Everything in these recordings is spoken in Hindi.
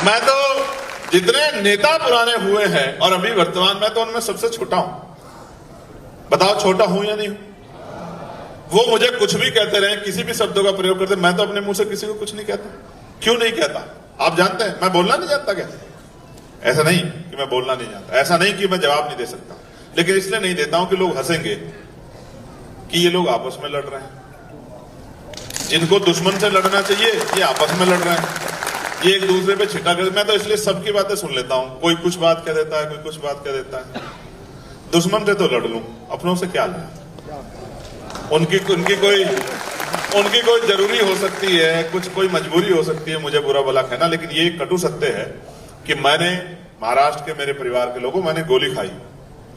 मैं तो जितने नेता पुराने हुए हैं और अभी वर्तमान में, तो उनमें सबसे छोटा हूं। बताओ छोटा हूं या नहीं हूं? वो मुझे कुछ भी कहते रहे, किसी भी शब्दों का प्रयोग करते, मैं तो अपने मुंह से किसी को कुछ नहीं कहता। क्यों नहीं कहता आप जानते हैं? मैं बोलना नहीं जानता क्या? ऐसा नहीं कि मैं बोलना नहीं जानता, ऐसा नहीं कि मैं जवाब नहीं दे सकता, लेकिन इसलिए नहीं देता हूं कि लोग हंसेंगे कि ये लोग आपस में लड़ रहे हैं। जिनको दुश्मन से लड़ना चाहिए ये आपस में लड़ रहे हैं, ये एक दूसरे पे छिटा कर। मैं तो इसलिए सबकी बातें सुन लेता हूं, कोई कुछ बात कह देता है, कोई कुछ बात कह देता है। दुश्मन से तो लड़ लूं, अपनों से क्या लें? उनकी कोई जरूरी हो सकती है, कोई मजबूरी हो सकती है मुझे बुरा भला कहना, लेकिन ये कटु सत्य है कि मैंने महाराष्ट्र के मेरे परिवार के लोगों, मैंने गोली खाई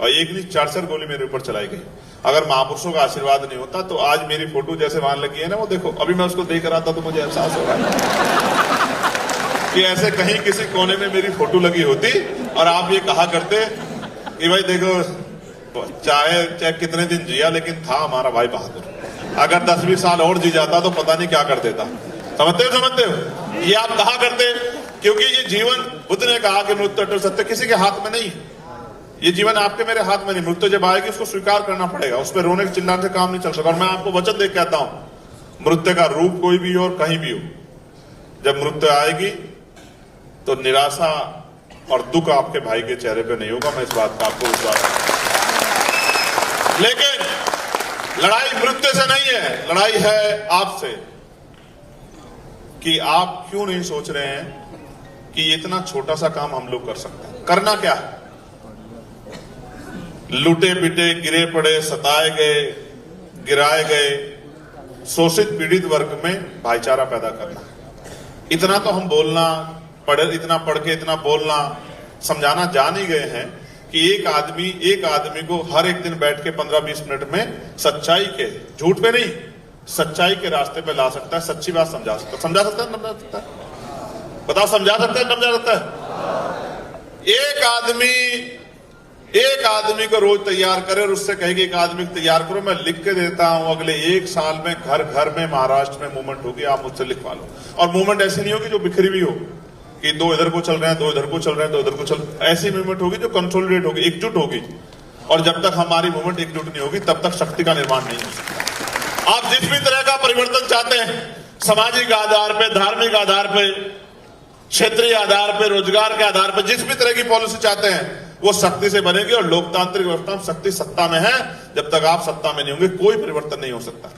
और एक नहीं 4 गोली मेरे ऊपर चलाई गई। अगर महापुरुषों का आशीर्वाद नहीं होता तो आज मेरी फोटो जैसे वहां लगी है ना, वो देखो अभी मैं उसको देख रहा था तो मुझे एहसास हो रहा है कि ऐसे कहीं किसी कोने में मेरी फोटो लगी होती और आप ये कहा करते कि भाई देखो चाहे कितने दिन जिया लेकिन था हमारा भाई बहादुर। अगर 10-20 साल और जी जाता तो पता नहीं क्या कर देता। समझते हो? ये आप कहा करते, क्योंकि ये जीवन, बुद्ध ने कहा कि मृत्यु अटल सत्य किसी के हाथ में नहीं। ये जीवन आपके मेरे हाथ में नहीं। मृत्यु जब आएगी उसको स्वीकार करना पड़ेगा, उस पर रोने चिल्लाने से काम नहीं चल सकता। और मैं आपको वचन दे कहता हूं, मृत्यु का रूप कोई भी हो और कहीं भी हो, जब मृत्यु आएगी तो निराशा और दुख आपके भाई के चेहरे पे नहीं होगा। मैं इस बात का आपको विश्वास। लेकिन लड़ाई मृत्यु से नहीं है, लड़ाई है आपसे कि आप क्यों नहीं सोच रहे हैं कि इतना छोटा सा काम हम लोग कर सकते हैं। करना क्या है? लूटे पिटे, गिरे पड़े, सताए गए, गिराए गए, शोषित पीड़ित वर्ग में भाईचारा पैदा करना। इतना तो हम बोलना इतना पढ़ के इतना बोलना समझाना जान ही गए हैं कि एक आदमी को हर एक दिन बैठ के 15-20 मिनट में सच्चाई के, झूठ पे नहीं, सच्चाई के रास्ते पे ला सकता है, सच्ची बात समझा सकता है। समझा सकता है? बताओ, समझा सकता है? समझा सकता है? एक आदमी को रोज तैयार करे और उससे कहे कि एक आदमी को तैयार करो, मैं लिख के देता हूं अगले 1 साल में घर घर में महाराष्ट्र में मूवमेंट होगी, आप मुझसे लिखवा लो। और मूवमेंट ऐसी नहीं होगी जो बिखरी हुई हो कि 2 इधर को चल रहे हैं, 2 इधर को चल रहे हैं, 2 इधर को चल, ऐसी मूवमेंट होगी जो कंसोलिडेट होगी, एकजुट होगी। और जब तक हमारी मूवमेंट एकजुट नहीं होगी तब तक शक्ति का निर्माण नहीं हो सकता। आप जिस भी तरह का परिवर्तन चाहते हैं, सामाजिक आधार पे, धार्मिक आधार पे, क्षेत्रीय आधार पे, रोजगार के आधार पे, जिस भी तरह की पॉलिसी चाहते हैं वो शक्ति से बनेगी। और लोकतांत्रिक व्यवस्था में शक्ति सत्ता में है, जब तक आप सत्ता में नहीं होंगे कोई परिवर्तन नहीं हो सकता।